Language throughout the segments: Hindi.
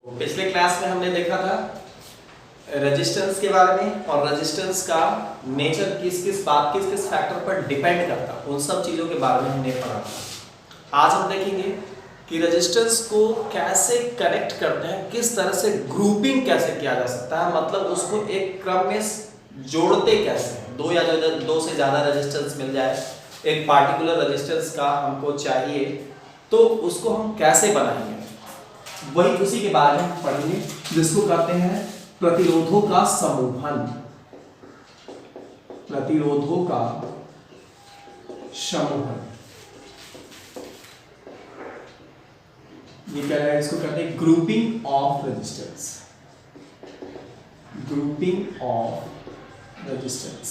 पिछले क्लास में हमने देखा था रेजिस्टेंस के बारे में और रेजिस्टेंस का नेचर किस किस फैक्टर पर डिपेंड करता है, उन सब चीज़ों के बारे में हमने पढ़ा था। आज हम देखेंगे कि रेजिस्टेंस को कैसे कनेक्ट करते हैं, किस तरह से ग्रुपिंग कैसे किया जा सकता है, मतलब उसको एक क्रम में जोड़ते कैसे हैं। दो से ज़्यादा रेजिस्टेंस मिल जाए, एक पार्टिकुलर रेजिस्टेंस का हमको चाहिए तो उसको हम कैसे बनाएंगे, वही उसी के बारे में पढ़ेंगे, जिसको कहते हैं प्रतिरोधों का समूहन। प्रतिरोधों का समूहन ये क्या है, इसको कहते हैं grouping of resistance. Grouping of resistance.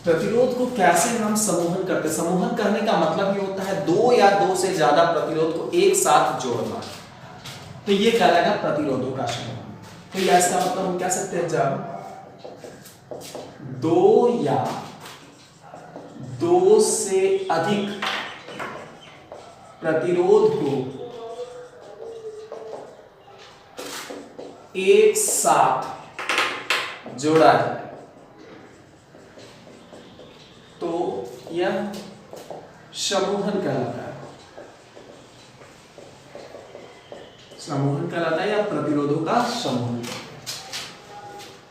प्रतिरोध को कैसे हम समूहन करते हैं। समूहन करने का मतलब ये होता है दो या दो से ज्यादा प्रतिरोध को एक साथ जोड़ना, तो ये कहलाएगा प्रतिरोधों का समूहन। तो या इसका मतलब हम कह सकते हैं जब दो या दो से अधिक प्रतिरोध को एक साथ जोड़ा जाए तो यह समूहन कहलाता है। समूहन कहलाता है या प्रतिरोधों का समूहन।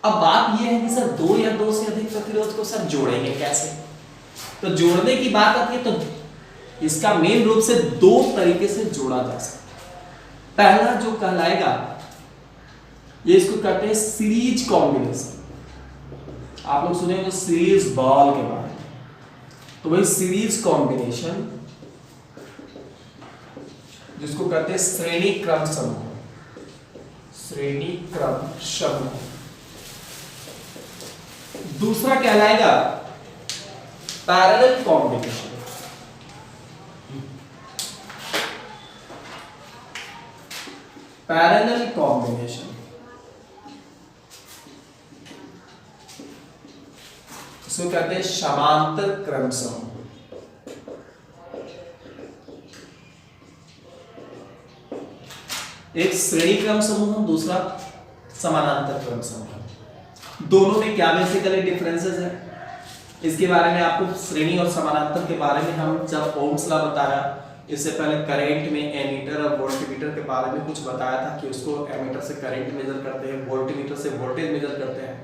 अब बात यह है कि सर दो या दो से अधिक प्रतिरोध को सर जोड़ेंगे कैसे। तो जोड़ने की बात आती है तो इसका मेन रूप से दो तरीके से जोड़ा जा सकता है। पहला जो कहलाएगा ये इसको कहते हैं सीरीज कॉम्बिनेशन। आप लोग सुनेंगे सीरीज बॉल के बारे में, तो वही सीरीज कॉम्बिनेशन जिसको कहते हैं श्रेणी क्रम समूह। श्रेणी क्रम समूह। दूसरा कहलाएगा पैरेलल कॉम्बिनेशन। पैरेलल कॉम्बिनेशन इसको कहते हैं समांतर क्रम समूह। एक श्रेणी क्रम समूह, दूसरा समानांतर क्रम समूह। दोनों में क्या बेसिकली डिफरेंसेस है, इसके बारे में आपको श्रेणी और समानांतर के बारे में हम जब ओम्स लॉ बताया, इससे पहले करंट में एमीटर और वोल्टमीटर के बारे में कुछ बताया था कि उसको एमीटर से करंट मेजर करते हैं, वोल्टमीटर से वोल्टेज मेजर करते हैं,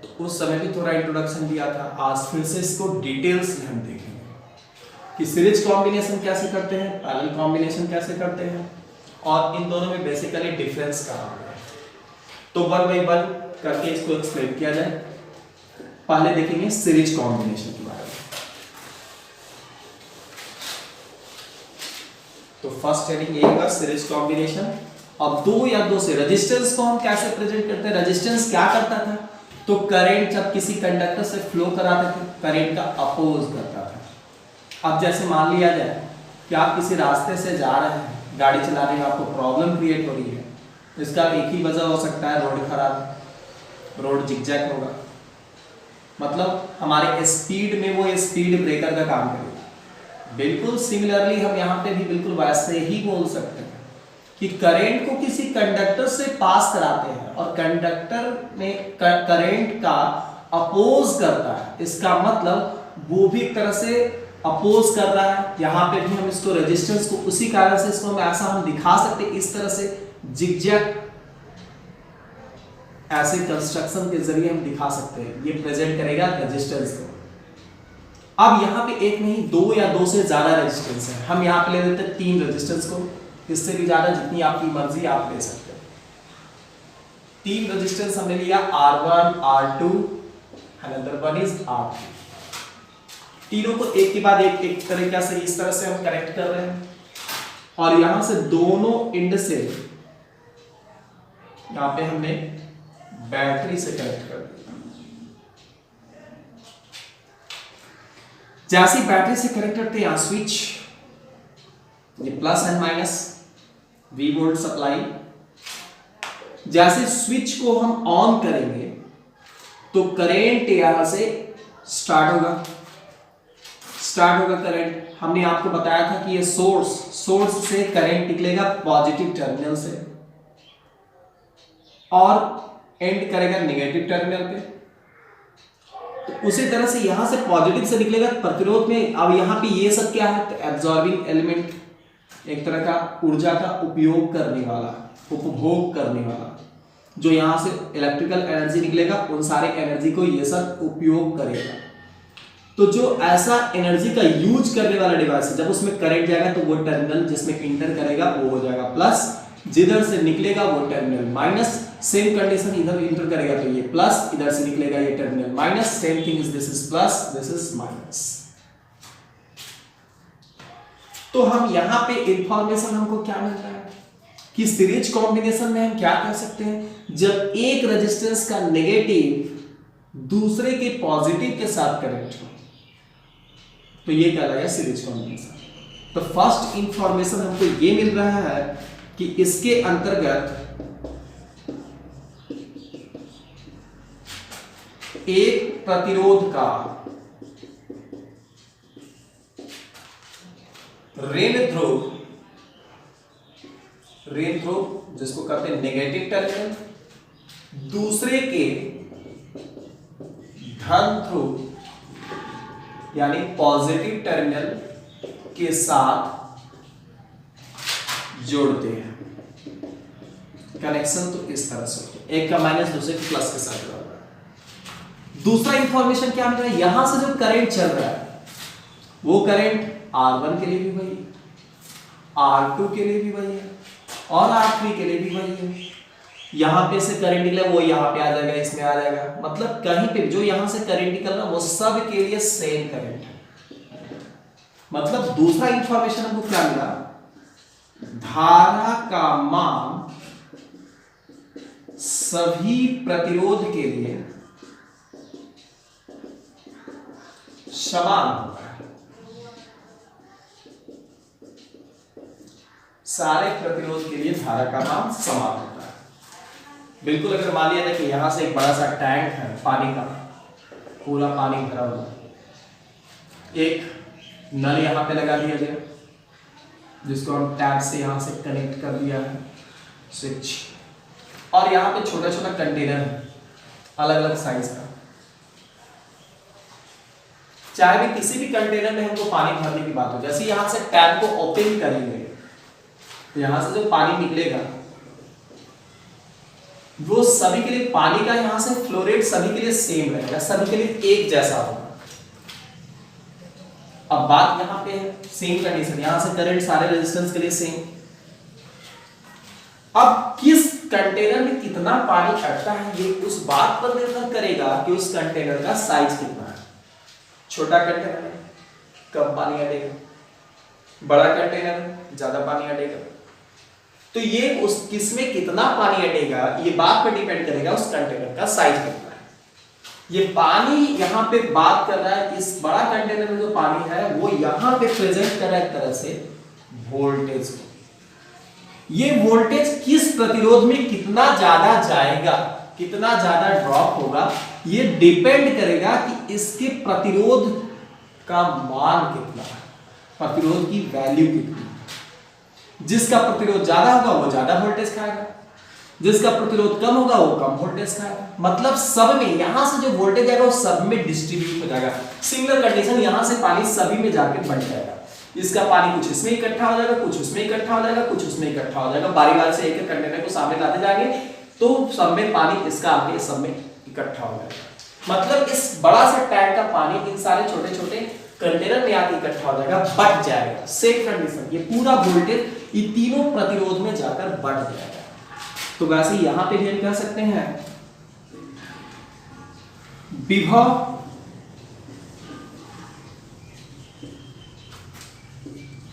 तो उस समय भी थोड़ा इंट्रोडक्शन दिया था। आज फिर से इसको डिटेल्स में हम देखेंगे कि सीरीज कॉम्बिनेशन कैसे करते हैं, पैरेलल कॉम्बिनेशन कैसे करते हैं और इन दोनों में बेसिकली डिफरेंस कहाँ है। तो वन बाय वन करके इसको एक्सप्लेन किया जाए। पहले देखेंगे सीरीज कॉम्बिनेशन के बारे में। तो फर्स्ट हेडिंग ये होगा सीरीज कॉम्बिनेशन। अब दो या दो से रेजिस्टेंस को हम कैसे प्रेजेंट करते हैं। रेजिस्टेंस क्या करता था, तो करंट जब किसी कंडक्टर से फ्लो कराते थे, करंट का अपोज करता था। अब जैसे मान लिया जाए कि आप किसी रास्ते से जा रहे हैं, गाड़ी चला रहे हैं, आपको प्रॉब्लम क्रिएट हो रही है, इसका एक ही वजह हो सकता है रोड खराब, रोड जिगजैग होगा, मतलब हमारे स्पीड में वो स्पीड ब्रेकर का काम करेगा। बिल्कुल सिमिलरली हम यहाँ पे भी बिल्कुल वैसे ही बोल सकते हैं कि करंट को किसी कंडक्टर से पास कराते हैं और कंडक्टर में करंट का अपोज करता है, इसका मतलब वो भी एक तरह से अपोज कर रहा है। यहाँ पे भी हम इसको रेजिस्टेंस को उसी कारण से इसको ऐसा हम दिखा सकते हैं, इस तरह से जिगजैग ऐसे कंस्ट्रक्शन के जरिए हम दिखा सकते हैं। ये प्रेजेंट करेगा रेजिस्टेंस को। अब यहाँ पे एक नहीं दो या दो से ज्यादा रेजिस्टेंस है, हम यहाँ पे ले लेते हैं 3 रेजिस्टेंस को, इससे भी ज्यादा जितनी आपकी मर्जी आप ले सकते हैं। 3 रेजिस्टेंस हमने लिया R1, R2 another one is R3। तीनों को एक के बाद एक तरीके से इस तरह से हम कनेक्ट कर रहे हैं और यहां से दोनों एंड से यहां पे हमने बैटरी से कनेक्ट कर दिया। जैसे बैटरी से कनेक्ट करते हैं स्विच, ये plus and minus V volt supply, जैसे स्विच को हम ऑन करेंगे तो करंट यहां से स्टार्ट होगा। स्टार्ट होगा करंट। हमने आपको बताया था कि ये सोर्स से करंट निकलेगा पॉजिटिव टर्मिनल से और एंड करेगा नेगेटिव टर्मिनल पे। तो उसी तरह से यहां से पॉजिटिव से निकलेगा प्रतिरोध में। अब यहां पे ये सब क्या है, तो एब्जॉर्बिंग एलिमेंट, एक तरह का ऊर्जा का उपयोग करने वाला, उपभोग करने वाला, जो यहां से इलेक्ट्रिकल एनर्जी निकलेगा उन सारे एनर्जी को ये सब उपयोग करेगा। तो जो ऐसा एनर्जी का यूज करने वाला डिवाइस है, जब उसमें करंट जाएगा तो वो टर्मिनल जिसमें इंटर करेगा वो हो जाएगा प्लस, जिधर से निकलेगा वो टर्मिनल माइनस। सेम कंडीशन इधर इंटर करेगा तो ये प्लस, इधर से निकलेगा ये terminal minus. Same thing is this is plus, this is minus. तो हम यहां पे इंफॉर्मेशन हमको क्या मिल रहा है कि सीरीज कॉम्बिनेशन में हम क्या कर सकते हैं, जब एक रेजिस्टेंस का नेगेटिव दूसरे के पॉजिटिव के साथ कनेक्ट हो तो ये कहलाएगा सीरीज कॉम्बिनेशन। तो फर्स्ट इंफॉर्मेशन हमको ये मिल रहा है कि इसके अंतर्गत एक प्रतिरोध का ऋण ध्रुव जिसको कहते हैं नेगेटिव टर्मिनल, दूसरे के धन ध्रुव यानी पॉजिटिव टर्मिनल के साथ जोड़ते हैं। कनेक्शन तो इस तरह से होता है, एक का माइनस दूसरे के प्लस के साथ जुड़ा हुआ है। दूसरा इंफॉर्मेशन क्या मिल रहा है, यहां से जो करंट चल रहा है वो करंट R1 के लिए भी वही है, R2 के लिए भी वही है और R3 के लिए भी वही है। यहां पे से करंट निकला वो यहां पे आ जाएगा, इसमें आ जाएगा, मतलब कहीं पे जो यहां से करंट निकल रहा वो सब के लिए सेम करंट है। मतलब दूसरा इंफॉर्मेशन हमको क्या मिला, धारा का मान सभी प्रतिरोध के लिए समान होता है। सारे प्रतिरोध के लिए धारा का मान समान होता है। बिल्कुल अगर मान लिया कि यहां से एक बड़ा सा टैंक है पानी का, पूरा पानी भरा हुआ, एक नल यहां पे लगा दिया गया जिसको हम टैप से यहां से कनेक्ट कर दिया है स्विच, और यहां पे छोटा छोटा कंटेनर है अलग अलग साइज का। चाहे भी किसी भी कंटेनर में हमको पानी भरने की बात हो, जैसे यहां से टैप को ओपन करेंगे तो यहां से जो पानी निकलेगा वो सभी के लिए, पानी का यहां से फ्लो रेट सभी के लिए सेम रहेगा, सभी के लिए एक जैसा होगा। अब बात यहां पे है सेम कंडीशन, यहां से करंट सारे रेजिस्टेंस के लिए सेम। अब किस कंटेनर में कितना पानी अटका है ये उस बात पर निर्भर करेगा कि उस कंटेनर का साइज कितना है। छोटा कंटेनर है कम पानी अटेगा, बड़ा कंटेनर ज्यादा पानी अटेगा। तो ये उस किसमें कितना पानी अटेगा ये बात पर डिपेंड करेगा उस कंटेनर का साइज कितना है। ये पानी यहां पे बात कर रहा है, इस बड़ा कंटेनर में जो पानी है वो यहां पे प्रेजेंट कर रहा है एक तरह से वोल्टेज को। ये वोल्टेज किस प्रतिरोध में कितना ज्यादा जाएगा, कितना ज्यादा ड्रॉप होगा, ये डिपेंड करेगा कि इसके प्रतिरोध का मान कितना है, प्रतिरोध की वैल्यू कितनी है। जिसका प्रतिरोध ज्यादा होगा वो ज्यादा वोल्टेज खाएगा, जिसका प्रतिरोध कम होगा वो कम वोल्टेज खाएगा। मतलब सब में यहां से जो वोल्टेज आएगा वो सब में डिस्ट्रीब्यूट हो जाएगा। सिमिलर कंडीशन यहां से पानी सभी में जाके बढ़ जाएगा, इसका पानी कुछ इसमें इकट्ठा हो जाएगा, कुछ उसमें इकट्ठा हो जाएगा, कुछ उसमें इकट्ठा हो जाएगा। बारी बारी से एक एक कंटेनर को सामने लाते जाएंगे तो सब में पानी इसका आगे सब में इकट्ठा हो जाएगा। मतलब इस बड़ा सा टैंक का पानी इन सारे छोटे छोटे कंटेनर में आके इकट्ठा हो जाएगा, बढ़ जाएगा। सेम कंडीशन, ये पूरा वोल्टेज ये तीनों प्रतिरोध में जाकर बढ़ जाएगा। तो वैसे यहां पे भी हम कह सकते हैं विभव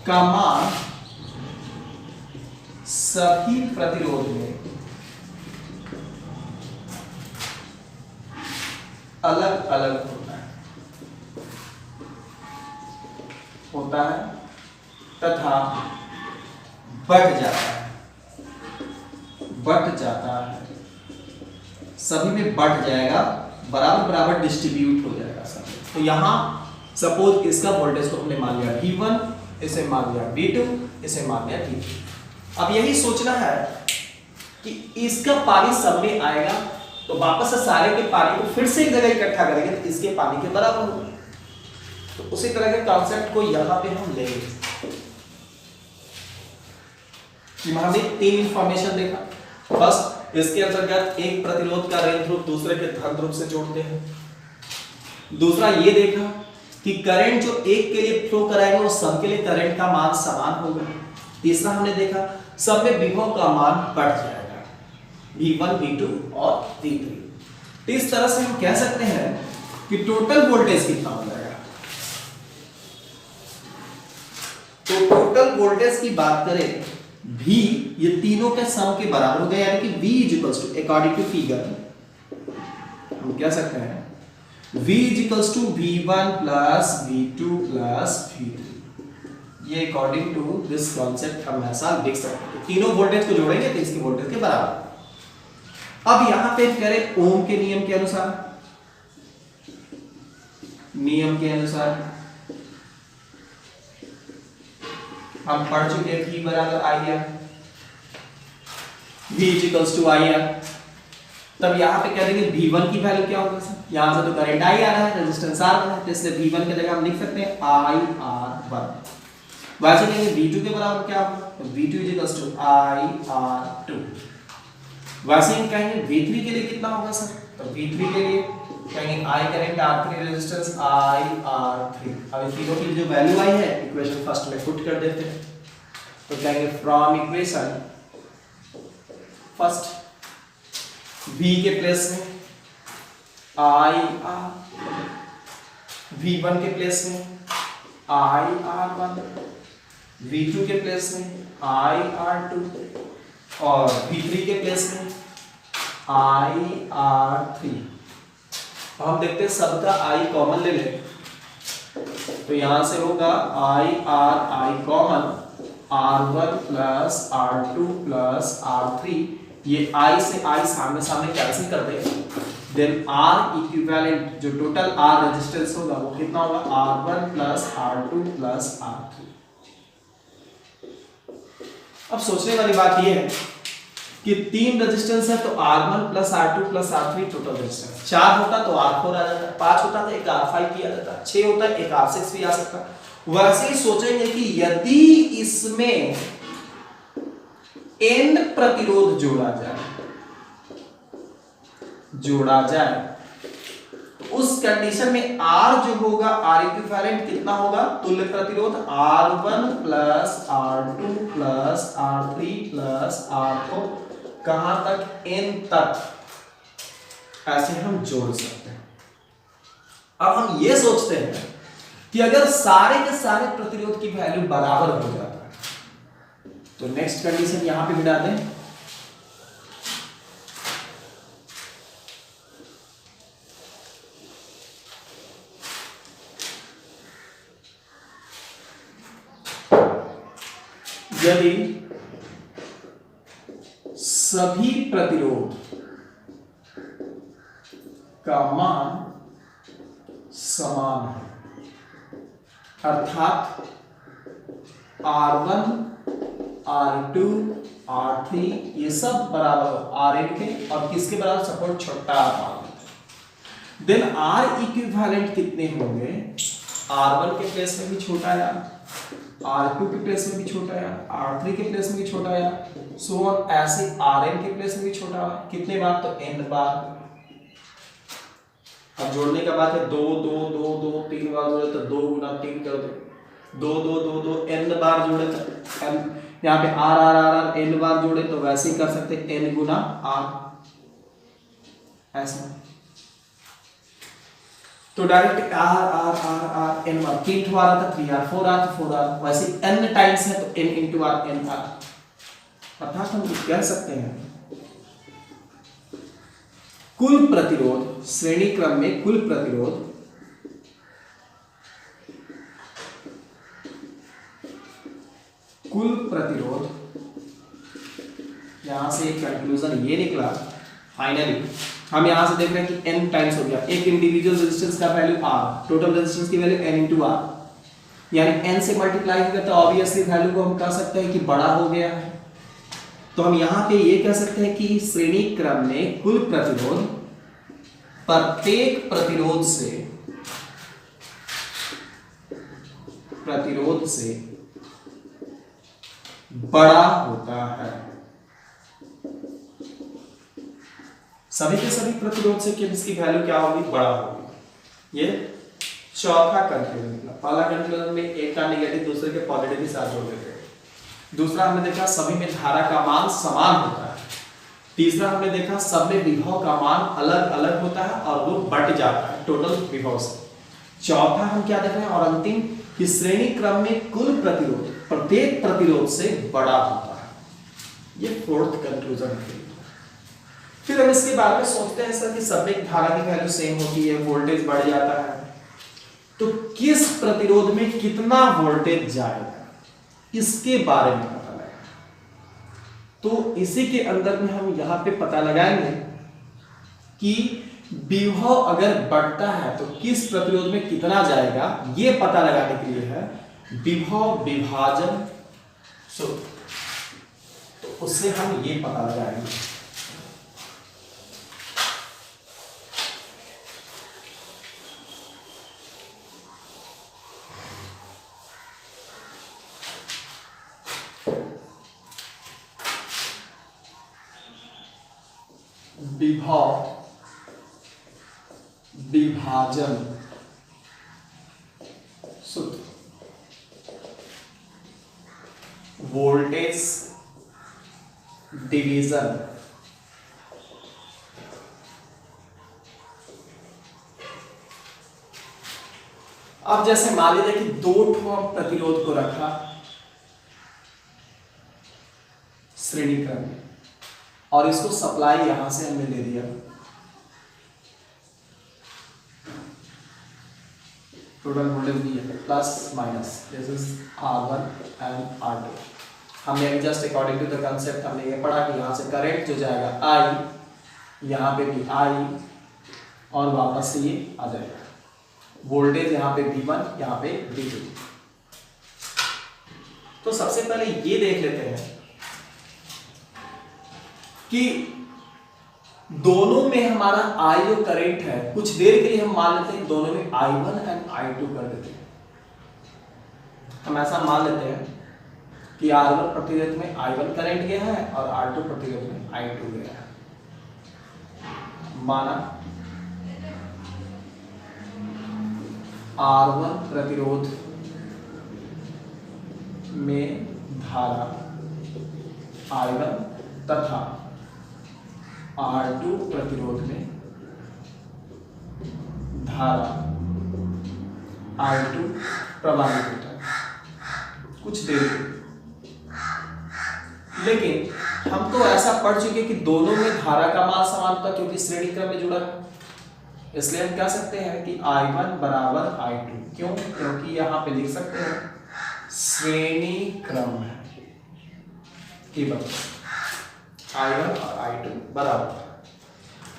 का मान सभी प्रतिरोध में अलग अलग होता है तथा बढ़ जाता है, सभी में बढ़ जाएगा, बराबर बराबर डिस्ट्रीब्यूट हो जाएगा सब। तो यहां सपोज इसका वोल्टेज को हमने मान लिया V1, इसे मान लिया V2, इसे मान लिया V3। अब यही सोचना है कि इसका पानी सब में आएगा तो वापस से सारे के पानी को फिर से एक जगह इकट्ठा करेंगे तो इसके पानी के बराबर होगा। तो उसी तरह के कॉन्सेप्ट को यहां पे हम लेंगे। हमने तीन इंफॉर्मेशन देखा। फर्स्ट, इसके अंतर्गत एक प्रतिरोध का ऋण ध्रुव दूसरे के धन ध्रुव से जोड़ते हैं। दूसरा ये देखा कि करंट जो एक के लिए फ्लो कराएगा वो सब के लिए करंट का मान समान होगा। तीसरा हमने देखा सब में विभव का मान बढ़ जाएगा, V1, V2 और V3। तो इस तरह से हम कह सकते हैं कि टोटल वोल्टेज कितना हो जाएगा। तो टोटल वोल्टेज की बात करें V, ये तीनों के सम के बराबर हो गया, यानी कि V is equals to according to figure हम कह सकते हैं V is equals to V1 plus V2 plus V3। ये अकॉर्डिंग टू दिस कॉन्सेप्ट हम ऐसा लिख सकते हैं। तीनों वोल्टेज को जोड़ेंगे तो इसके वोल्टेज के बराबर। अब यहां पे करें ओम के नियम के अनुसार, हम पढ़ चुके हैं V बराबर IR, V is equals to IR। तब यहां पे कह देंगे V1 की वैल्यू क्या होगा सर, यहां से तो करंट I आ रहा है, रेजिस्टेंस R है, तो इसलिए V1 की जगह हम लिख सकते हैं IR1। वैसे कहेंगे V2 के बराबर क्या होगा, तो V2 is equals to IR2। वैसे हम कहेंगे V3 के लिए कितना होगा सर, तो V3 के लिए कहेंगे I current R3 resistance IR3। अब इस तीनों की जो वैल्यू आई है इक्वेशन फर्स्ट में पुट कर देते हैं। तो कहेंगे फ्रॉम इक्वेशन फर्स्ट V के प्लेस में IR, V1 के प्लेस में IR1, V2 के प्लेस में IR2 और V3 के प्लेस में IR3। हम देखते हैं सबका I कॉमन ले लें, तो यहां से होगा I common, R1 plus R2 plus R3, ये I से I सामने सामने कैंसिल कर देंगे। देन R इक्विवेलेंट जो टोटल R रेजिस्टेंस होगा वो कितना होगा, R1 plus R2 plus R3। अब सोचने वाली बात ये है कि तीन रेजिस्टेंस है तो R1 plus R2 plus R3 total resistance. 4 होता तो R4 आ जाता, 5 होता तो एक R5 किया जाता, 6 होता एक R6 भी आ सकता। वैसे ही सोचेंगे कि यदि इसमें n प्रतिरोध जोड़ा जाए तो उस कंडीशन में R जो होगा, R इक्विवेलेंट कितना होगा, तुल्य प्रतिरोध R1 plus R2 plus R3 plus R4, कहां तक, n तक, ऐसे हम जोड़ सकते हैं। अब हम ये सोचते हैं कि अगर सारे के सारे प्रतिरोध की वैल्यू बराबर हो जाता है तो नेक्स्ट कंडीशन यहां पे बिठा दें, यदि सभी प्रतिरोध का मान समान है, अर्थात R1, R2, R3 ये सब बराबर हो Rn के, और किसके बराबर, सपोर्ट छोटा R, देन R इक्विवेलेंट कितने होंगे, R1 के प्लेस में भी छोटा आया, R2 के प्लेस में भी छोटा आया, R3 के प्लेस में भी छोटा आया, सो ऑन, ऐसे Rn के प्लेस में भी छोटा आया, कितने बार, तो n बार। अब जोड़ने का बात है, 2 2 2 2 3 बार जोड़े तो 2 गुना 3 कर दो, 2 2 2 2 n बार जोड़े तो n, यहाँ पे r r r r n बार जोड़े तो वैसे ही कर सकते n गुना r, ऐसा। तो direct r r r r n बार, 3 ठो आ रहा था 3r, 4r तो 4r, वैसे n टाइम्स है तो n into r n r। अर्थात हम कह सकते हैं कुल प्रतिरोध, श्रेणी क्रम में कुल प्रतिरोध यहां से एक कंक्लूजन ये निकला फाइनली हम यहां से देख रहे हैं कि n टाइम्स हो गया, एक इंडिविजुअल रेजिस्टेंस का वैल्यू r, टोटल रेजिस्टेंस की वैल्यू n into r, यानी n से मल्टीप्लाई होगा तो ऑब्वियसली वैल्यू को हम कह सकते हैं कि बड़ा हो गया है। तो हम यहां पे ये कह सकते हैं कि श्रेणी क्रम में कुल प्रतिरोध प्रत्येक प्रतिरोध से बड़ा होता है। सभी के सभी प्रतिरोध से इसकी वैल्यू क्या होगी, बड़ा होगी। ये चौथा कंक्लूजन निकला। पहला कंक्लूजन में एक का नेगेटिव दूसरे के पॉजिटिव के साथ जोड़ देते हैं। दूसरा हमने देखा सभी में धारा का मान समान होता है। तीसरा हमने देखा सब में विभव का मान अलग अलग होता है और वो बढ़ जाता है टोटल विभव से। चौथा हम क्या देख रहे हैं और अंतिम कि श्रेणी क्रम में कुल प्रतिरोध प्रत्येक प्रतिरोध से बड़ा होता है। ये फोर्थ कंक्लूजन है। फिर हम इसके बारे में सोचते हैं सर कि सब में धारा की वैल्यू सेम होती है, वोल्टेज बढ़ जाता है, तो किस प्रतिरोध में कितना वोल्टेज जाएगा, इसके बारे में पता लगाएं। तो इसी के अंदर में हम यहां पे पता लगाएंगे कि विभव अगर बढ़ता है तो किस प्रतिरोध में कितना जाएगा, ये पता लगाने के लिए है विभव विभाजन सूत्र। तो उससे हम ये पता लगाएंगे। विभव विभाजन सूत्र, वोल्टेज डिवीजन, अब जैसे मान लीजिए कि दो ठो प्रतिरोध को रखा श्रेणी क्रम में और इसको सप्लाई यहां से हमने ले दिया, टोटल वोल्टेज भी है plus minus, this is R1 and R2। हमने just according to the concept हमने ये पढ़ा कि यहां से करंट जो जाएगा I, यहां पे भी I और वापस से ये आ जाएगा, वोल्टेज यहां पे V1 यहां पे V2। तो सबसे पहले ये देख लेते हैं कि दोनों में हमारा I जो करंट है, कुछ देर के लिए हम मान लेते हैं दोनों में I1 एंड I2 कर देते हैं। हम ऐसा मान लेते हैं कि R1 प्रतिरोध में I1 करंट गया है और R2 प्रतिरोध में I2 गया है। माना R1 प्रतिरोध में धारा I1 तथा R2 प्रतिरोध में धारा I2 प्रवाहित होता है कुछ देर के। लेकिन हम तो ऐसा पढ़ चुके कि दोनों में धारा का मान समान था क्योंकि श्रेणी क्रम में जुड़ा है, इसलिए हम कह सकते हैं कि I1 बराबर I2। क्यों? क्योंकि यहां पे लिख सकते हैं श्रेणी क्रम है की वजह से I1 और I2 बराबर।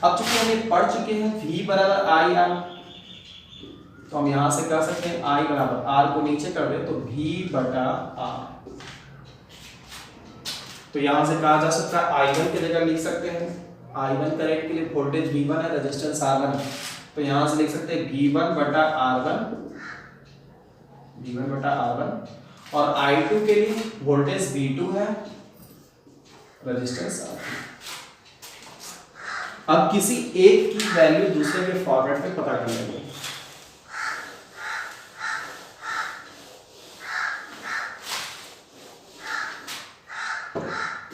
अब चूंकि हम ये पढ़ चुके हैं V बराबर I R, तो हम यहां से कह सकते हैं I बराबर R को नीचे कर दे तो V बटा R। तो यहां से कहा जा सकता है I1 की जगह लिख सकते हैं I1 करंट के लिए वोल्टेज V1 है, रेजिस्टेंस R1 है, तो यहां से लिख सकते हैं V1 बटा R1 और I2 के लिए वोल्टेज V2 है, रेजिस्टेंस R2। अब किसी एक की वैल्यू दूसरे के फॉर्मेट में पता कर लेंगे।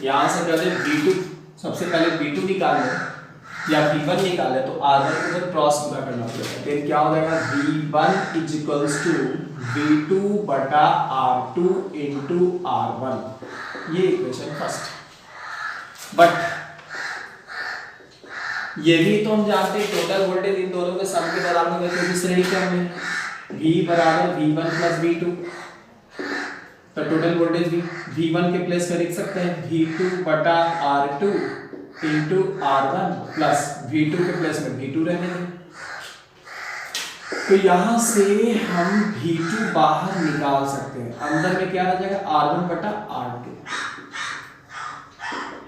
यहां से पहले V2, सबसे पहले V2 निकाल ले या V1 निकाल ले तो R1 को उधर क्रॉस पूरा करना पड़ेगा। फिर क्या हो जाएगा V1 is equals to V2 बटा R2 इंटू R1। ये इक्वेशन फर्स्ट। बट ये भी तो हम जानते हैं टोटल वोल्टेज इन दोनों के सम के बराबर होगा क्योंकि श्रेणी क्रम में V बराबर V1 प्लस V2, तो टोटल वोल्टेज भी V1 के प्लेस पे लिख सकते हैं V2 बटा R2 into R1 plus V2 के प्लेस में V2 रहने दें। तो यहां से हम V2 बाहर निकाल सकते हैं। अंदर में क्या रह जाएगा, R1 बटा R2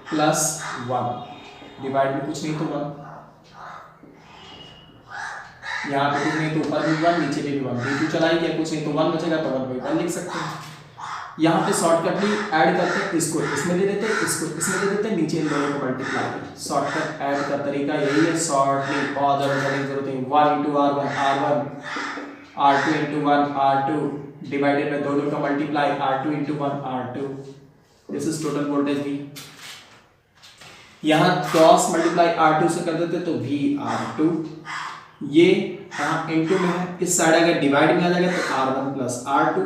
प्लस 1, डिवाइड में कुछ नहीं तो 1, यहाँ पे कुछ नहीं तो ऊपर भी 1 नीचे भी 1, V2 चलाएंगे कुछ नहीं तो 1 बचेगा तो 1/1 लिख सकते हैं। यहाँ पे शॉर्टकटली ऐड करते हैं, इसको इसमें दे देते हैं, इसको इसमें दे देते हैं, नीचे इन दोनों को मल्टीप्लाई। शॉर्टकट ऐड का तरीका यही है, शॉर्टली बहुत ज़्यादा करने की जरूरत है। 1 into R1 R1, R2 into 1 R2, divided by दोनों का multiply R2 into 1 R2। This is total voltage V। यहाँ क्रॉस मल्टीप्लाई R2 से कर देते तो V R2, ये यहाँ इंटू में है, इस साइड अगर डिवाइड में आ जाएगा तो R1 plus R2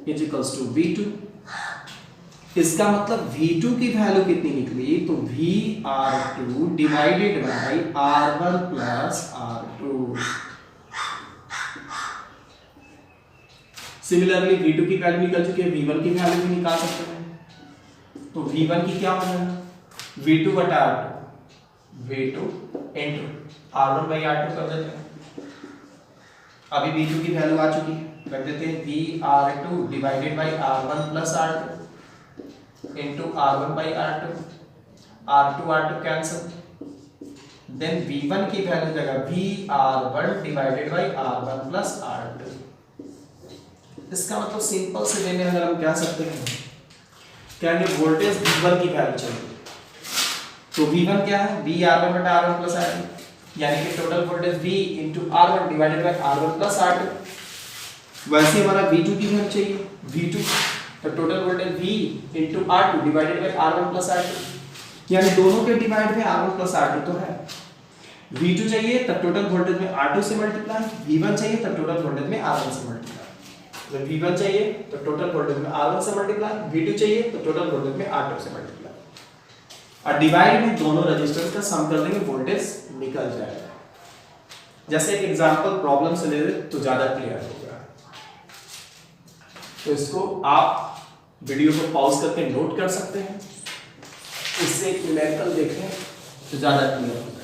is equals to V2। इसका मतलब V2 की वैल्यू कितनी निकली, तो VR2 divided by R1 plus R2। Similarly V2 की वैल्यू निकल चुकी है, V1 की वैल्यू भी निकाल सकते हैं। तो V1 की क्या हो जाएगा, V2 बटा R2, V2 into R1 by R2 कर देते हैं। अभी V2 की वैल्यू आ चुकी है, कर देते हैं VR2 divided by R1 plus R2 into R1 by R2, R2 cancel, then V1 की वैल्यू जगह VR1 divided by R1 plus R2। इसका मतलब सिंपल से वे में अगर हम कह सकते हैं, क्या हमें वोल्टेज V1 की वैल्यू चाहिए, तो V1 क्या है, VR1 बटा R1 प्लस R2, यानी कि total voltage V into R1 divided by R1 plus R2। वैसे हमारा V2 की वैल्यू चाहिए, V2 तो total voltage V into R2 divided by R1 plus R2, यानी दोनों के डिवाइड में R1 प्लस R2 तो है। V2 चाहिए तब टोटल वोल्टेज में R2 से मल्टीप्लाई, V1 चाहिए तब टोटल वोल्टेज में R1 से मल्टीप्लाई। जब V1 चाहिए तो टोटल वोल्टेज में R1 से मल्टीप्लाई, V2 चाहिए तो टोटल वोल्टेज में R2 से मल्टीप्लाई, और डिवाइड में दोनों रेजिस्टेंस का सम कर देंगे, वोल्टेज निकल जाएगा। जैसे एक एग्जांपल प्रॉब्लम से ले रहे तो ज्यादा क्लियर होगा। तो इसको आप वीडियो को पॉज करके नोट कर सकते हैं, इससे न्यूमेरिकल देखें तो ज्यादा क्लियर होगा।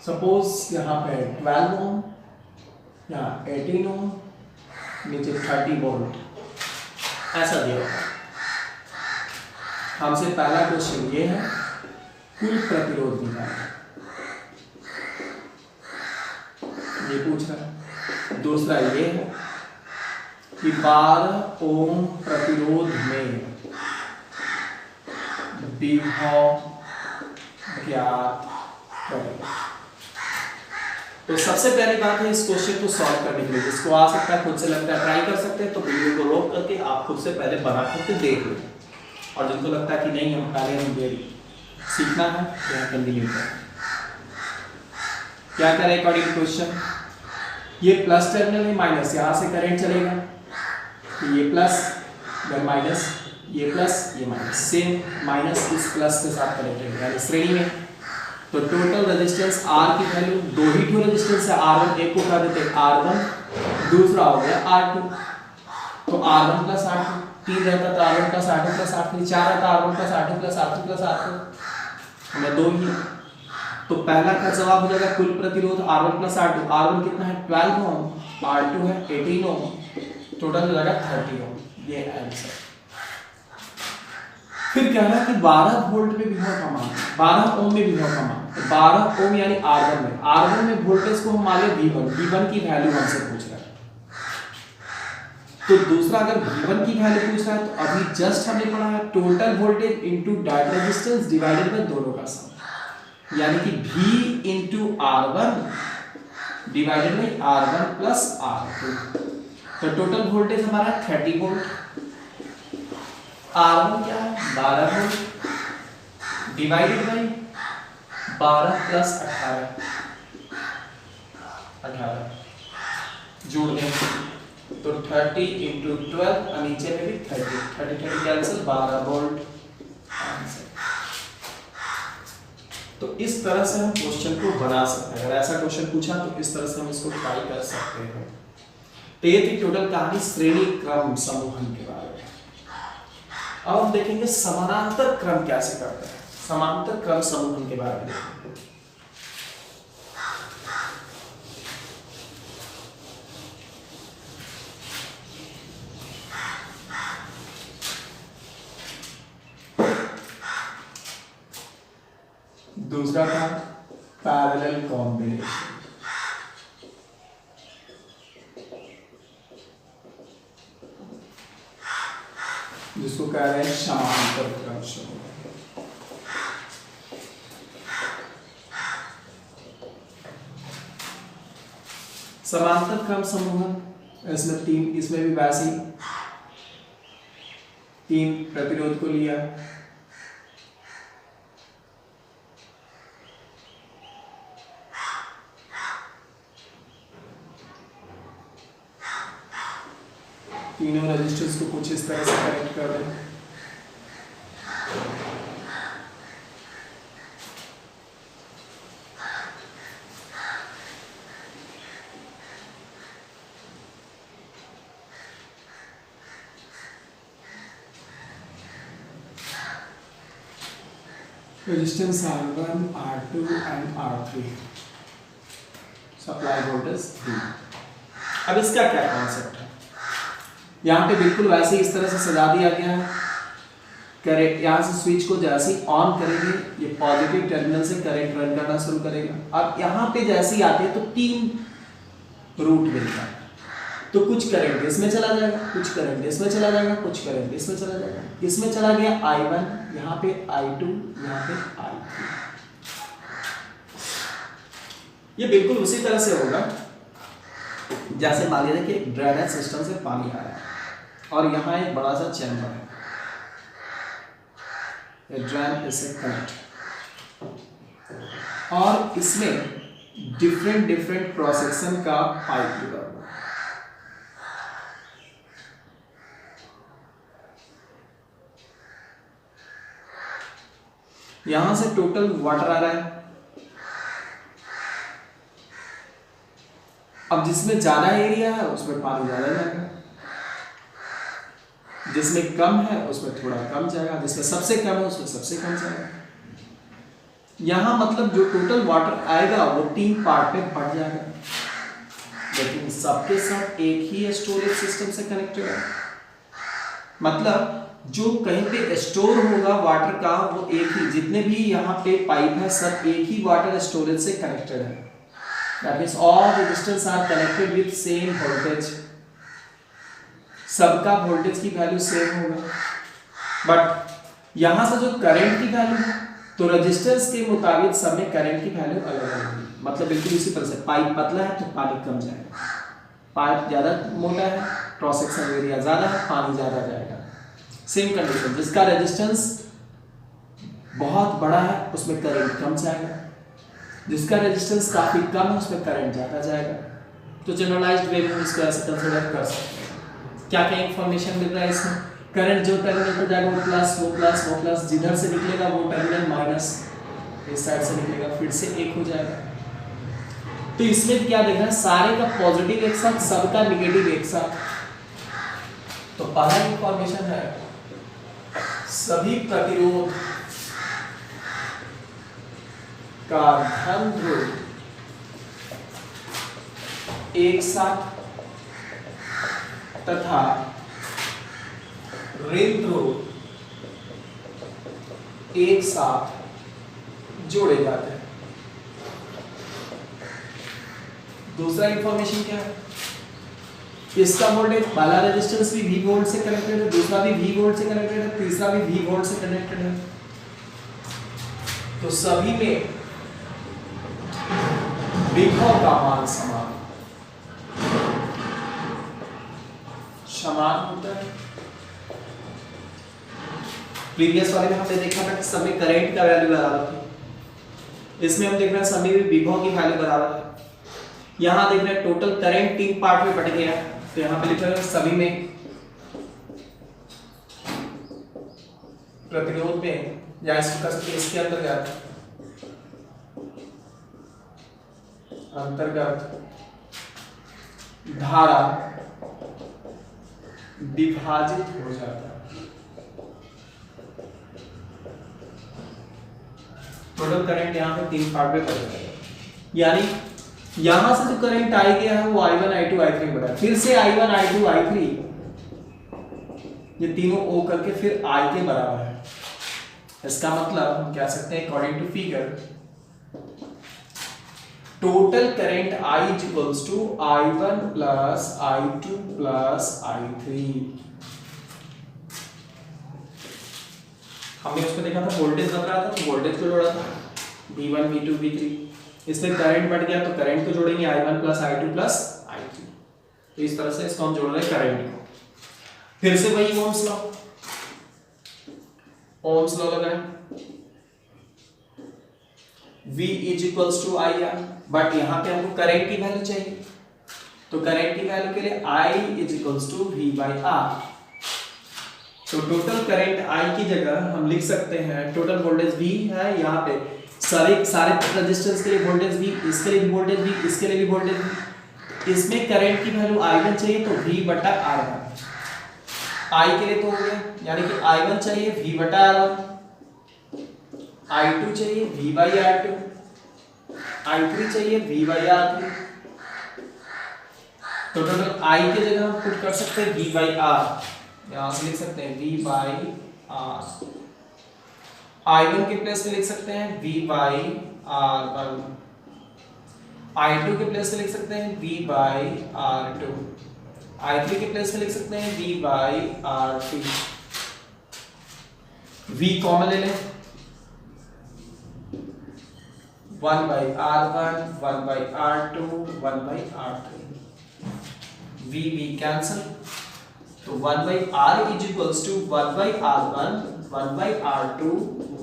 सपोज यहाँ पे 12 ओम, यहाँ 18 ओम, नीचे 30 वोल्ट ऐसा दिया हुआ। हमसे पहला क्वेश्चन ये है, कुल प्रतिरोध निकालना, ये पूछ रहा है। दूसरा ये है कि 12 ओम प्रतिरोध में विभव ज्ञात करें। तो सबसे पहली बात है इस क्वेश्चन को सॉल्व करने के लिए, जिसको आ सकता है खुद से लगता है ट्राई कर सकते हैं, तो वीडियो को रोक करके आप खुद से पहले बना करके देख लो, और जिनको लगता है कि नहीं हम पहले हम सीखना है तो कंटिन्यू करें। क्या करें अकॉर्डिंग टू क्वेश्चन, ये प्लस टर्मिनल है, माइनस, यहाँ से करंट चलेगा, तो ये प्लस देन माइनस, ये प्लस ये माइनस, सेम माइनस इस प्लस के साथ कनेक्टेड है यानी श्रेणी में। तो टोटल रेजिस्टेंस R की वैल्यू, दो ही टू रेजिस्टेंस है, R1 एक को उठा देते हैं R1, दूसरा हो गया R2, तो R1 प्लस R2, 3 रहता था R1 plus R2 plus R3, 4 रहता R1 plus R2 plus R3 plus R4, हमें 2 ही। तो पहला का जवाब हो जाएगा कुल प्रतिरोध R1 प्लस R2, R1 कितना है 12 ओम, R2 है 18 ओम, टोटल हो जाएगा 30 ओम, ये आंसर। फिर कह रहा है कि 12 वोल्ट में विभव का मान, 12 ओम में विभव का मान, तो 12 ओम यानी R1 में वोल्टेज को हम मान ले V1 की वैल्यू हमसे पूछ रहा है। तो दूसरा अगर V1 की वैल्यू पूछ रहा है तो अभी जस्ट हमने पढ़ा है total voltage into dot resistance divided by दोनों का सम, यानी कि V into R1 divided by R1 plus R2। तो टोटल वोल्टेज हमारा 30 वोल्ट, R1 क्या है 12 वोल्ट डिवाइडेड बाय 12 प्लस 18, जोड़ देंगे तो 30 इंटू 12 और नीचे में भी 30 कैंसिल, 12 वोल्ट आंसर। तो इस तरह से हम क्वेश्चन को बना सकते हैं। अगर ऐसा क्वेश्चन पूछा तो इस तरह से हम इसको ट्राई कर सकते हैं। तो ये थी टोटल कहानी श्रेणी क्रम समूहन के बारे में। अब हम देखेंगे समानांतर क्रम कैसे करते हैं। समांतर क्रम समूहन के बारे में देखेंगे। दूसरा था पैरेलल कॉम्बिनेशन, जिसको कह रहे हैं समांतर क्रम समूहन। समांतर क्रम समूहन इसमें भी वैसे ही 3 प्रतिरोध को लिया, तीनों रेजिस्टेंस को कुछ इस तरह से कनेक्ट कर दें। Resistance R1, R2 and R3, supply voltage 3। अब इसका क्या कॉन्सेप्ट है? यहाँ पे बिल्कुल वैसे ही इस तरह से सजा दिया गया है। करेक्ट, यहाँ से स्विच को जैसे ही ऑन करेंगे ये पॉजिटिव टर्मिनल से करंट रन करना शुरू करेगा। अब यहाँ पे जैसे ही आते हैं तो 3 रूट मिलता है। तो कुछ करंट इसमें चला जाएगा, कुछ करंट इसमें चला जाएगा, कुछ करंट इसमें चला जाएगा। इसमें चला गया I1, यहाँ पे I2, यहाँ पे I3। ये बिल्कुल उसी तरह से होगा जैसे मान लीजिए कि एक ड्रेनेज सिस्टम से पानी आ रहा है और यहाँ एक बड़ा सा चैम्बर है, ड्रेन इससे कनेक्ट, और इसमें डिफरेंट क्रॉस सेक्शन का पाइप जुड़ा हुआ है। यहां से टोटल वाटर आ रहा है। अब जिसमें ज्यादा एरिया है उसमें पानी ज्यादा जाएगा, जिसमें कम है उसमें थोड़ा कम जाएगा, जिसमें सबसे कम है उसमें सबसे कम जाएगा। यहां मतलब जो टोटल वाटर आएगा वो 3 पार्ट में बढ़ जाएगा, लेकिन सबके सब एक ही स्टोरेज सिस्टम से कनेक्टेड है। मतलब जो कहीं पे स्टोर होगा वाटर का वो एक ही, जितने भी यहाँ पे पाइप है सब एक ही वाटर स्टोरेज से कनेक्टेड है। That means all resistors are connected with same voltage. सबका वोल्टेज की वैल्यू सेम होगा, बट यहां से जो करंट की वैल्यू है तो रेजिस्टेंस के मुताबिक सब में करंट की वैल्यू अलग अलग होगी। मतलब बिल्कुल इसी तरह से पाइप पतला है तो पानी कम जाएगा, पाइप ज्यादा मोटा है क्रॉस सेक्शन एरिया ज्यादा है पानी ज्यादा जाएगा। सेम कंडीशन, जिसका रेजिस्टेंस बहुत बड़ा है उसमें करंट कम जाएगा, जिसका रेजिस्टेंस काफी कम है उसमें करंट ज्यादा जाएगा। तो जनरलाइज्ड वे में इसको ऐसे कंसीडर कर सकते हैं। क्या क्या इंफॉर्मेशन मिल रहा है इसमें? करंट जो टर्मिनल पर जाएगा वो प्लस, वो प्लस, वो प्लस, जिधर से निकलेगा वो टर्मिनल माइनस इस साइड से निकलेगा, फिर से एक हो जाएगा। तो इसमें क्या देखना है, सारे का पॉजिटिव एक साथ, सबका निगेटिव एक साथ। तो पहला इंफॉर्मेशन है सभी प्रतिरोध का धन ध्रुव एक साथ तथा ऋण ध्रुव एक साथ जोड़े जाते हैं। दूसरा इंफॉर्मेशन क्या है, इसका वोल्टेज पहला रेजिस्टेंस भी V वोल्ट से कनेक्टेड है, दूसरा भी V वोल्ट से कनेक्टेड है, तीसरा भी V वोल्ट से कनेक्टेड है। तो सभी में विभव का मान समान होता है। प्रीवियस वाले में हमने देखा था कि सब में करंट का वैल्यू बराबर थी, इसमें हम देख रहे हैं सब में विभव की वैल्यू बराबर है। यहां देख रहे हैं टोटल करंट 3 पार्ट में बट गया, तो यहां पे लिखा है सभी में प्रतिरोध में, या इसको कह सकते हैं इसके अंतर्गत धारा विभाजित हो जाता है। टोटल करंट यहाँ पे 3 पार्ट में पड़ जाएगा, यानी यहां से जो करंट आई गया है वो I1 I2 I3 बना, फिर से I1 I2 I3 ये तीनों O करके फिर I के बराबर है। इसका मतलब हम कह सकते हैं according to figure total current I is equals to I1 plus I2 plus I3। हमने उसमें देखा था वोल्टेज बन रहा था, तो वोल्टेज को जोड़ा था V1 V2 V3, इसमें करंट बढ़ गया तो करंट को जोड़ेंगे I1 plus I2 plus I3। तो इस तरह से इसको हम जोड़ रहे हैं करंट को। फिर से वही ओम्स लॉ, ओम्स लॉ लगाएं, V is equals to IR, but यहाँ पे हमको करंट की वैल्यू चाहिए, तो करंट की वैल्यू के लिए I is equals to V by R। तो टोटल करंट I की जगह हम लिख सकते हैं टोटल वोल्टेज V है, यहाँ पे सारे रेजिस्टेंस के लिए वोल्टेज V, इसके लिए भी वोल्टेज V, इसके लिए भी वोल्टेज V, इसमें करंट की वैल्यू I1 चाहिए तो V बटा R1, I के लिए तो हो गया, यानी कि I1 चाहिए V बटा R1, I2 चाहिए V by R2, I3 चाहिए V by R3। तो टोटल I की जगह हम पुट कर सकते हैं V by R, यहां से लिख सकते हैं V by R। I1 के प्लेस में लिख सकते हैं V by R1, I2 के प्लेस में लिख सकते हैं V by R2, I3 के प्लेस में लिख सकते हैं V by R3। V common ले लें, 1 by R1, 1 by R2, 1 by R3, V cancel, तो 1 by R is equals to 1 by R1, 1 by R2,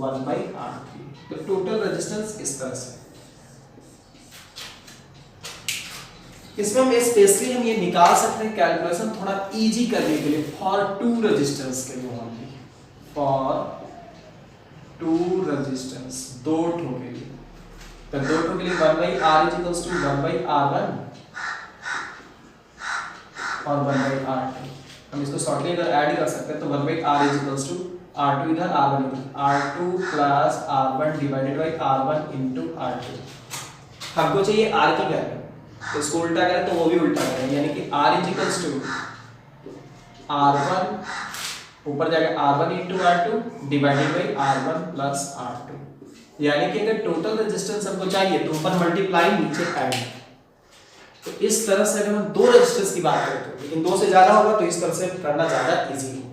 1 by R3। तो टोटल रेजिस्टेंस इस तरह से, इसमें हम स्पेशली हम ये निकाल सकते हैं कैलकुलेशन थोड़ा इजी करने के लिए, फॉर 2 रेजिस्टेंस के लिए ओनली, फॉर 2 रेजिस्टेंस, 2 ठो के लिए। तो 2 ठो के लिए 1 by R is equals to 1 by R1 और 1 by R2। हम इसको शॉर्टली अगर ऐड कर सकते हैं तो 1 by R is equals to R2 इधर R1 इधर, R2 plus R1 divided by R1 into R2। हमको चाहिए R की वैल्यू, तो इसको उल्टा करें तो वो भी उल्टा करें, यानी कि R is equals to R1 ऊपर जाएगा R1 into R2 divided by R1 plus R2। यानी कि अगर टोटल रेजिस्टेंस हमको चाहिए तो ऊपर मल्टीप्लाई नीचे ऐड। तो इस तरह से अगर हम 2 रेजिस्टेंस की बात करें तो, लेकिन 2 से ज्यादा होगा तो इस तरह से करना ज्यादा इजी होगा।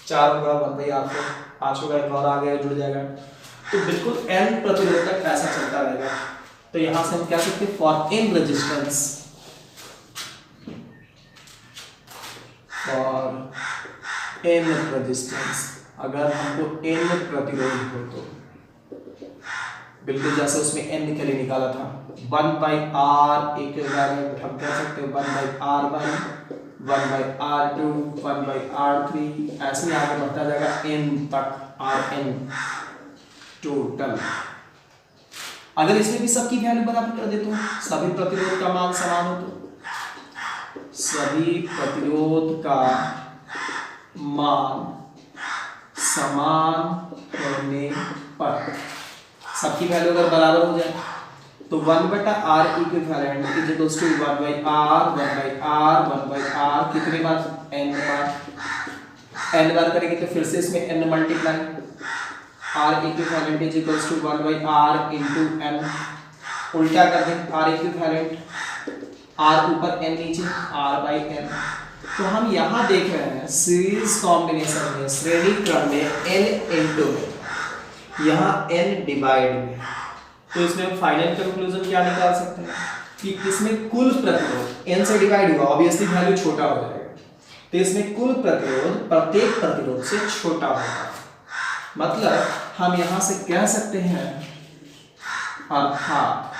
4 होगा 1 by R4, 5 होगा एक और आ गया जुड़ जाएगा, तो बिल्कुल n प्रतिरोध तक ऐसा चलता रहेगा। तो यहां से हम क्या सकते हैं for n resistance, for n resistance, अगर हमको n प्रतिरोध हो तो बिल्कुल जैसे उसमें n के लिए निकाला था 1 by R इक्विवेलेंट, हम कह सकते हैं 1 by R1, 1 by R2, 1 by R3, ऐसे ही आगे बढ़ता जाएगा n तक, Rn टोटल। अगर इसमें भी सबकी वैल्यू बराबर कर देता हूं, सभी प्रतिरोध का मान समान हो तो, सभी प्रतिरोध का मान समान होने पर, सबकी वैल्यू अगर बराबर हो जाए तो 1 बटा R equivalent is equals to 1 by R, 1 by R, 1 by R, कितने बार n बार, n बार करेंगे तो फिर से इसमें n multiply, R equivalent is equals to 1 by R into n, उल्टा कर दें R इक्विवेलेंट, R ऊपर n नीचे R by n। तो हम यहाँ देख रहे हैं सीरीज कॉम्बिनेशन में, श्रेणी क्रम में n into में, यहाँ n डिवाइड में, तो इसमें हम फाइनल कंक्लूजन क्या निकाल सकते हैं कि इसमें कुल प्रतिरोध n से डिवाइड हुआ, ऑब्वियसली वैल्यू छोटा हो जाएगा, तो इसमें कुल प्रतिरोध प्रत्येक प्रतिरोध से छोटा होगा। मतलब हम यहां से कह सकते हैं अर्थात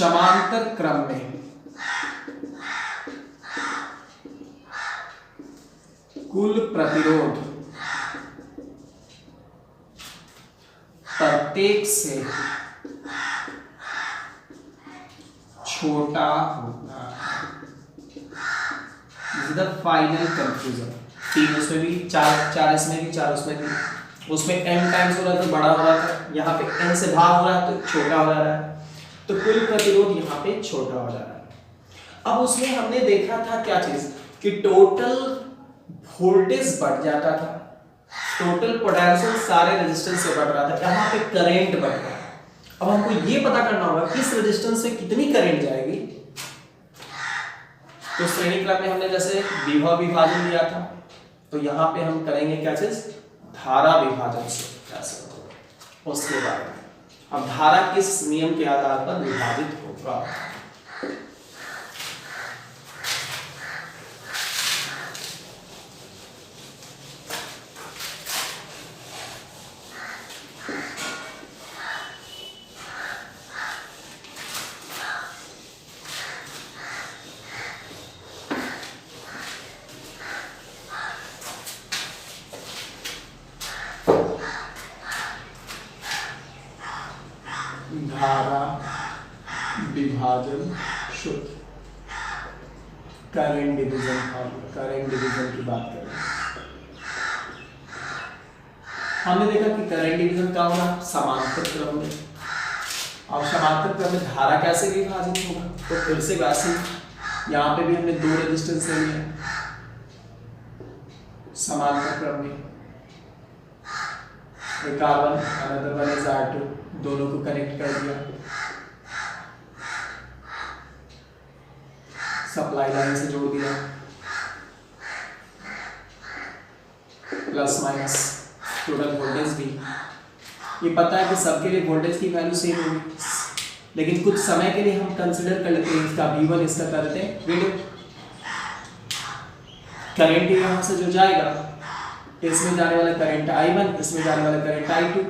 समांतर क्रम में कुल प्रतिरोध प्रत्येक से छोटा होता है। The final conclusion. तीन उसमें भी, चार इसमें भी, चार उसमें भी। उसमें m टाइम्स हो रहा है तो बड़ा हो रहा था, यहाँ पे n से भाग हो रहा है तो छोटा हो जा रहा है, तो कुल प्रतिरोध यहाँ पे छोटा हो जा रहा है। अब उसमें हमने देखा था क्या चीज कि टोटल वोल्टेज बढ़ जाता था, टोटल पोटेंशियल सारे रेजिस्टेंस से बढ़ रहा था, यहाँ पे करंट बढ़ रहा है। अब हमको ये पता करना होगा किस रेजिस्टेंस से कितनी करंट जाएगी। तो श्रेणी क्रम में हमने जैसे विभव विभाजन लिया था, तो यहाँ पे हम करेंगे क्या चीज, धारा विभाजन से कैसे उसके बारे में। अब धारा किस नियम के आधार पर विभाजित होगा। धारा विभाजन शुद्ध करंट डिवीजन की बात करें। हमने देखा कि करंट डिवीजन का होगा समांतर क्रम में। अब समांतर क्रम में धारा कैसे विभाजित होगा, तो फिर से वैसे यहाँ पे भी हमने दो रेजिस्टेंस ले लिए समांतर क्रम में, एक R1 another one is R2, दोनों को कनेक्ट कर दिया, सप्लाई लाइन से जोड़ दिया, प्लस माइनस टोटल वोल्टेज भी। ये पता है कि सबके लिए वोल्टेज की वैल्यू सेम होगी, लेकिन कुछ समय के लिए हम कंसीडर कर लेते हैं इसका V1, इसका कर लेते हैं V2। करंट यहाँ से जो जाएगा, इसमें जाने वाला करंट I1, इसमें जाने वाला करंट I2।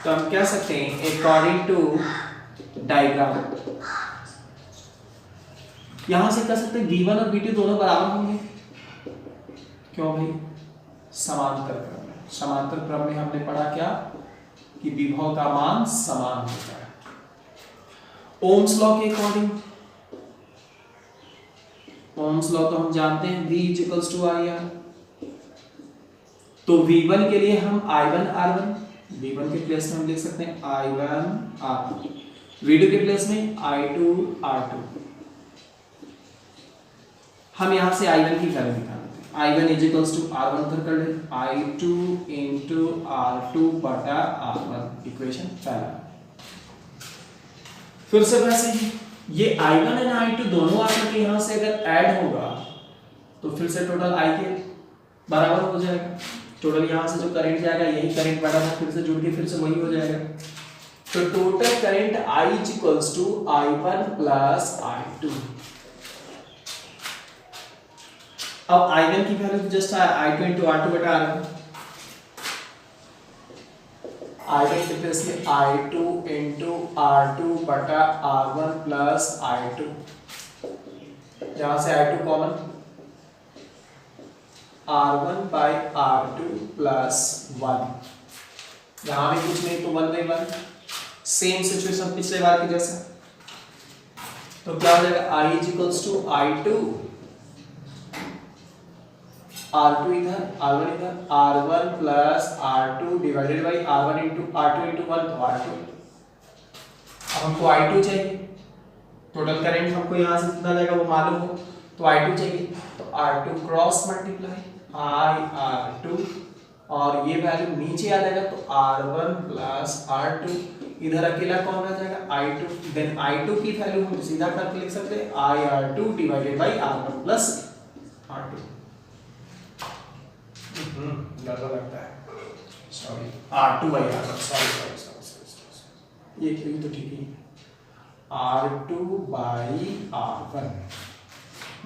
तो हम कह सकते हैं अकॉर्डिंग टू डायग्राम, यहां से कह सकते हैं V1 और V2 दोनों बराबर होंगे। क्यों भाई, समांतर क्रम में। समांतर क्रम में हमने पढ़ा क्या कि विभव का मान समान होता है ओम्स लॉ के अकॉर्डिंग। ओम्स लॉ तो हम जानते हैं V = IR। तो V1 के लिए हम I1 R1, V1 के प्लेस में हम लिख सकते हैं I1 R1, V2 के प्लेस में I2 R2। हम यहां से I1 की वैल्यू निकाल लेते हैं। I1 = R1 पर कर ले, I2 × R2/R1, इक्वेशन पहला। फिर से वैसे ही ये I1 और I2 दोनों आकर के यहां से अगर ऐड होगा तो फिर से टोटल I के बराबर हो जाएगा। टोटल यहां से जो करंट जाएगा, यही करंट बढ़ा था, फिर से जुड़ के फिर से वही हो जाएगा। तो total current I = I1 + I2। अब I1 की value just I2 × R2/R1, I1 के प्लेस में I2 × R2/R1 + I2। यहां से I2 कॉमन, R1/R2 + 1। यहां भी कुछ नहीं तो 1/1, सेम सिचुएशन पिछले बार की जैसे। तो क्या हो जाएगा, I = I2, R2 इधर, R1 इधर, R1 + R2 divided by R1 × R2 × 1 तो R2। अब हमको I2 चाहिए, टोटल करंट हमको यहाँ से कितना जाएगा वो मालूम हो, तो I2 चाहिए, तो R2 क्रॉस मल्टीप्लाई IR2, और ये वैल्यू नीचे आ जाएगा तो R1 + R2, इधर अकेला कौन रह जाएगा, I2। देन I2 की वैल्यू हम सीधा करके लिख सकते हैं IR2 divided by R1 + R2। ज्यादा लगता है, सॉरी, R2/R1, सॉरी, ये तो ठीक है, R2/R1,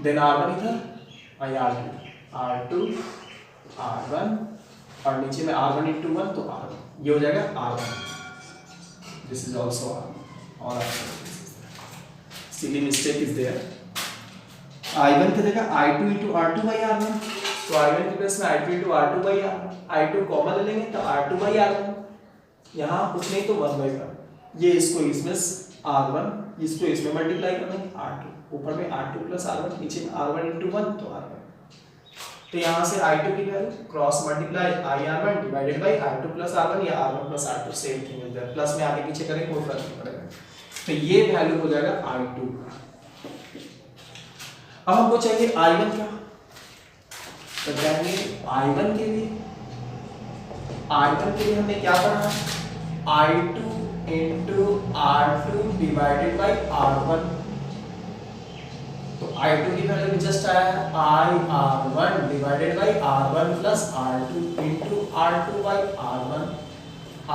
देन R1 इधर, R2 R1, और नीचे में R1 × 1 तो R1, ये हो जाएगा R1, this is also R1। और silly mistake is there. I1 की जगह I2 into R2 by R1, तो I1 की प्लेस में I2 into R2 by R1, I2 common ले लेंगे तो R2 by R1, यहाँ कुछ नहीं तो 1 by 1, ये इसको इसमें R1, इसको इसमें मल्टीप्लाई कर देंगे R2, ऊपर में R2 plus R1, नीचे में R1 into 1 तो R1, तो यहाँ से I2 की value cross multiply IR1 divided bye I2 plus R1 या R1 plus R2 same thing है, प्लस में आगे पीछे करेंगे कोई फर्क नहीं पड़ेगा, तो ये वैल्यू हो जाएगा I2 का। अब हमको चाहिए I1 का, तो जाएंगे I1 के लिए, I1 के लिए हमने क्या पढ़ा, I2 into R2 divided by R1, तो I2 की वैल्यू जस्ट आया IR1 divided by R1 plus R2 into R2 by R1,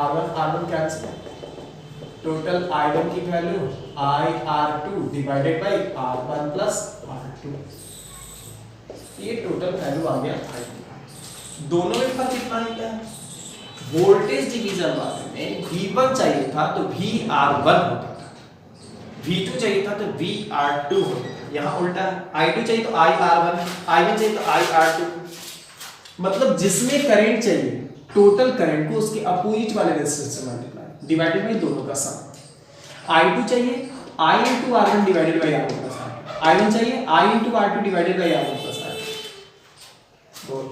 R1 cancel, total I1 की value IR2 divided by R1 plus R2, ये टोटल वैल्यू आ गया I2। दोनों में फर्क कितना ही है, वोल्टेज डिवीजन वाले में V1 चाहिए था तो VR1 होता था, V2 चाहिए था तो VR2 होता था, यहाँ उल्टा I2 चाहिए तो IR1, I1 चाहिए तो IR2, मतलब जिसमें करंट चाहिए टोटल करंट को उसके अपोजिट वाले रेजिस्टेंस से मल्टीप्लाई डिवाइडेड बाय दोनों का सम, I2 चाहिए I into R1 divided by R1 plus R2, I1 चाहिए I into R2 divided by R1 plus R2, both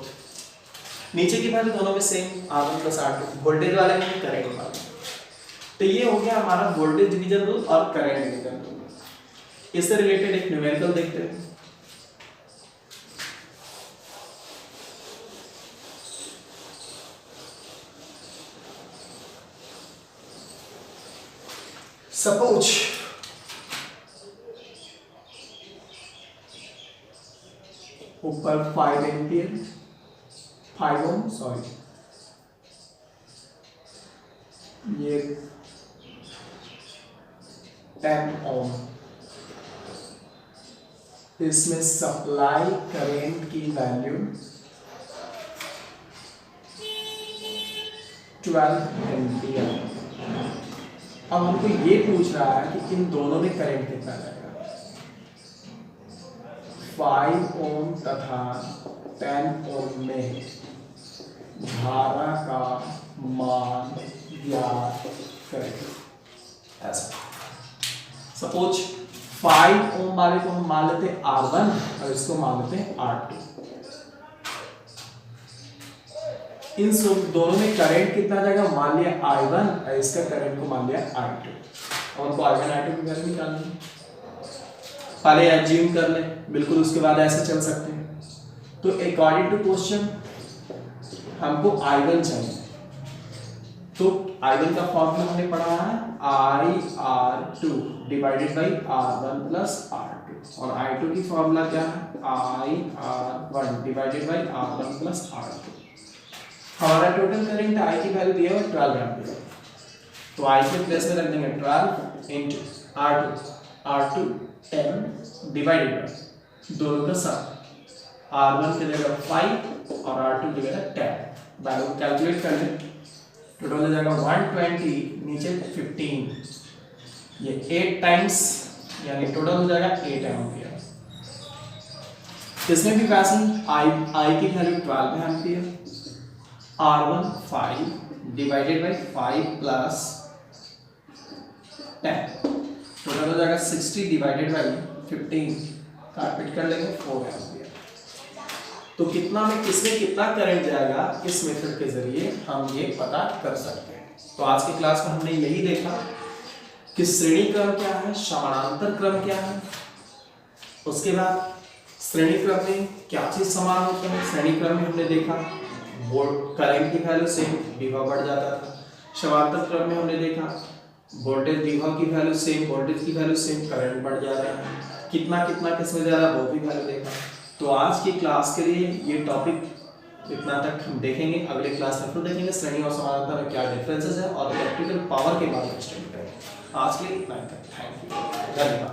नीचे की वैल्यू दोनों में same R1 plus R2, voltage वाले में करंट वाले, तो ये हो गया हमारा वोल्टेज डिवीजन रूल और करंट डिवीजन रूल। इससे रिलेटेड एक न्यूमेरिकल देखते हैं। सपोज ऊपर 5 एम्पियर 5 ओम सॉरी ये 10 ओम, इसमें सप्लाई करंट की वैल्यू 12 एम्पियर। अब हमको ये पूछ रहा है कि इन दोनों में करंट कितना जाएगा, 5 ओम तथा 10 ओम में धारा का मान ज्ञात करें। ऐसा सपोज 5 ओम वाले को हम मान लेते हैं R1 और इसको मान लेते हैं R2। इन दोनों में करंट कितना जाएगा, मान लिया I1 और इसका करंट को मान लिया I2, और उनको I1 I2 की वैल्यू निकालनी है। पहले एज्यूम कर ले, बिल्कुल उसके बाद ऐसे चल सकते हैं। तो अकॉर्डिंग टू क्वेश्चन हमको I1 चाहिए, तो I1 का फॉर्मूला हमने पढ़ा है IR2 divided by R1 plus R2, और I2 की फॉर्मूला क्या है IR1 divided by R1 plus R2। हमारा टोटल करंट I की वैल्यू दिया है 12 एम्पीयर, तो I के प्लेस में रख देंगे 12 into R2 10 डिवाइडेड बाई दोनों का सम, R1 की जगह 5 और R2 की जगह 10, वैल्यू कैलकुलेट कर लें, टोटल हो जाएगा 120 नीचे 15, ये 8 टाइम्स यानी टोटल हो जाएगा 8 एम्पीयर। इसमें भी वैसे I की value 12 ampere, R1 5 divided by 5 plus 10, total हो जाएगा 60 डिवाइडेड बाई 15, काट कर लेंगे 4 एम्पीयर। तो कितना में किसमें कितना करंट जाएगा, इस मेथड के जरिए हम ये पता कर सकते हैं। तो आज की क्लास में हमने यही देखा कि श्रेणी क्रम क्या है, समानांतर क्रम क्या है, उसके बाद श्रेणी क्रम में क्या चीज समान होता है। श्रेणी क्रम में हमने देखा करंट की वैल्यू सेम, विभव बढ़ जाता था। समांतर क्रम में हमने देखा वोल्टेज विभव की वैल्यू सेम, वोल्टेज की वैल्यू सेम, करंट बढ़ जा रहा है, कितना कितना किसमें जा रहा है वो भी वैल्यू देखा। तो आज की क्लास के लिए ये टॉपिक इतना तक हम देखेंगे, अगले क्लास में फिर देखेंगे श्रेणी और समानांतर में क्या डिफरेंसेस है और इलेक्ट्रिकल पावर के बारे में स्टडी करेंगे। आज के लिए इतना तक, थैंक यू, धन्यवाद।